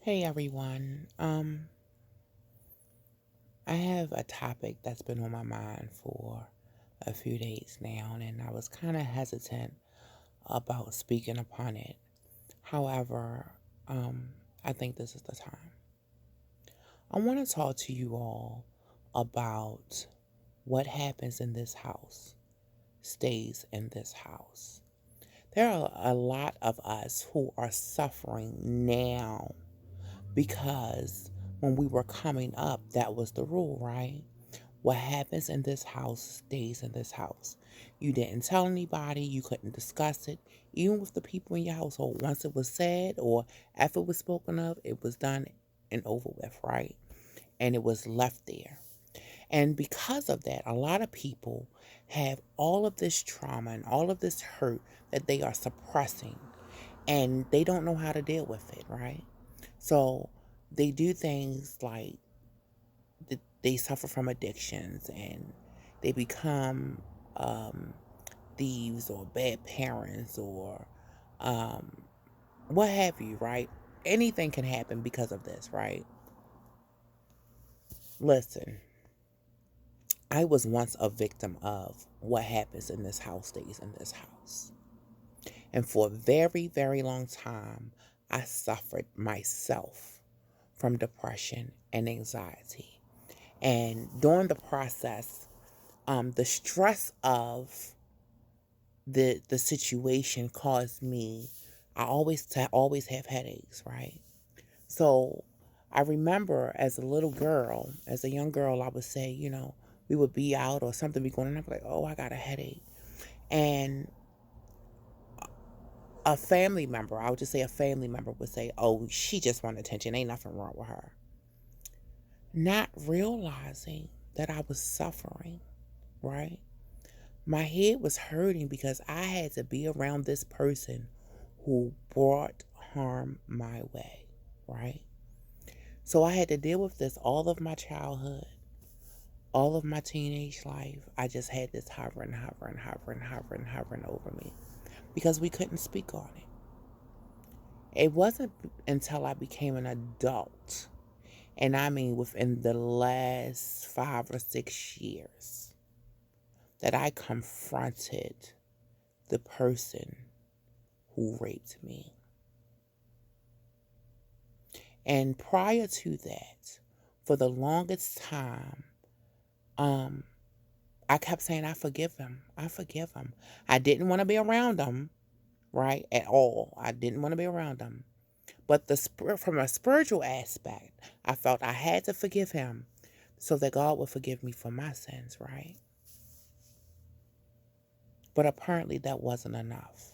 Hey everyone. I have a topic that's been on my mind for a few days now, and I was kind of hesitant about speaking upon it. However, I think this is the time. I want to talk to you all about what happens in this house stays in this house. There are a lot of us who are suffering now because when we were coming up, that was the rule, right? What happens in this house stays in this house. You didn't tell anybody, you couldn't discuss it, even with the people in your household. Once it was said or after it was spoken of, it was done and over with, right? And it was left there. And because of that, a lot of people have all of this trauma and all of this hurt that they are suppressing and they don't know how to deal with it, right? So they do things like they suffer from addictions and they become um, thieves or bad parents or um, what have you, right? Anything can happen because of this, right? Listen, I was once a victim of what happens in this house stays in this house. And for a very, very long time, I suffered myself from depression and anxiety. And during the process, the stress of the situation caused me. I always have headaches, right? So I remember as a little girl, as a young girl, I would say, we would be out or something be going on. I'd be like, oh, I got a headache, and a family member, I would just say a family member would say, oh, she just wanted attention. Ain't nothing wrong with her. Not realizing that I was suffering, right? My head was hurting because I had to be around this person who brought harm my way, right? So I had to deal with this all of my childhood, all of my teenage life. I just had this hovering over me because we couldn't speak on it. It wasn't until I became an adult, and I mean within the last 5 or 6 years, that I confronted the person who raped me. And prior to that, for the longest time, um, I kept saying, I forgive him. I forgive him. I didn't want to be around him, right? At all. I didn't want to be around him. But from a spiritual aspect, I felt I had to forgive him so that God would forgive me for my sins, right? But apparently that wasn't enough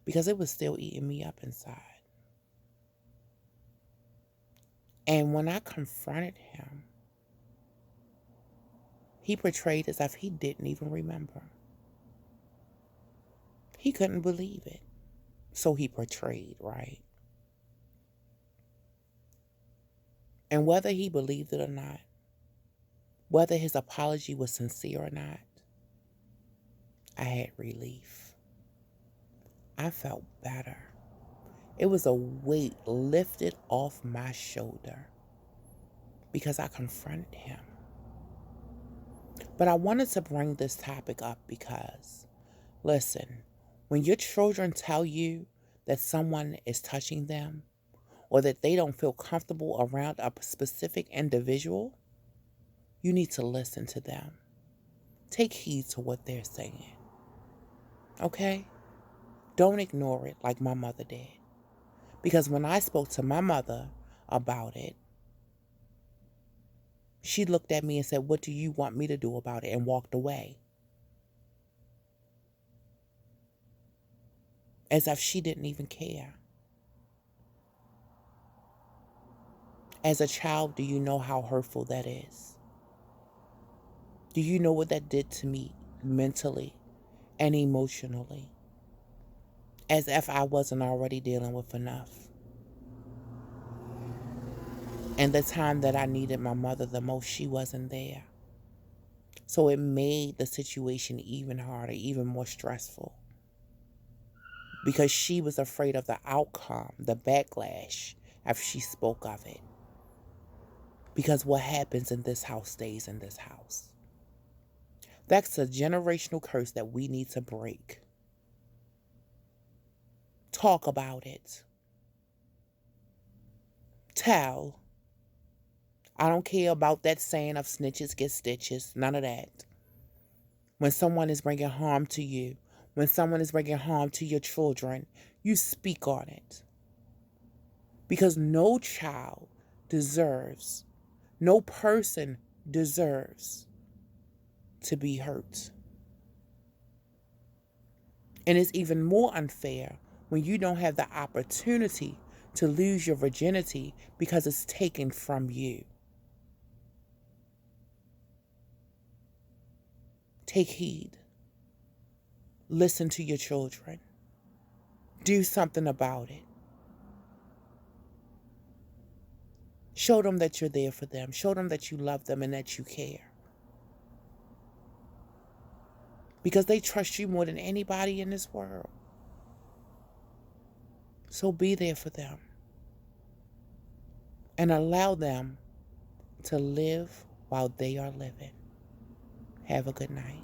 because it was still eating me up inside. And when I confronted him, he portrayed as if he didn't even remember. He couldn't believe it. So he portrayed, right? And whether he believed it or not, whether his apology was sincere or not, I had relief. I felt better. It was a weight lifted off my shoulder because I confronted him. But I wanted to bring this topic up because, listen, when your children tell you that someone is touching them or that they don't feel comfortable around a specific individual, you need to listen to them. Take heed to what they're saying, okay? Don't ignore it like my mother did. Because when I spoke to my mother about it, she looked at me and said, what do you want me to do about it? And walked away. As if she didn't even care. As a child, do you know how hurtful that is? Do you know what that did to me mentally and emotionally? As if I wasn't already dealing with enough. And the time that I needed my mother the most, she wasn't there. So it made the situation even harder, even more stressful. because she was afraid of the outcome, the backlash, after she spoke of it. Because what happens in this house stays in this house. That's a generational curse that we need to break. Talk about it. Tell. I don't care about that saying of snitches get stitches. None of that. When someone is bringing harm to you, when someone is bringing harm to your children, you speak on it. Because no child deserves, no person deserves to be hurt. And it's even more unfair when you don't have the opportunity to lose your virginity because it's taken from you. Take heed. Listen to your children. Do something about it. Show them that you're there for them. Show them that you love them and that you care. Because they trust you more than anybody in this world. So be there for them. And allow them to live while they are living. Have a good night.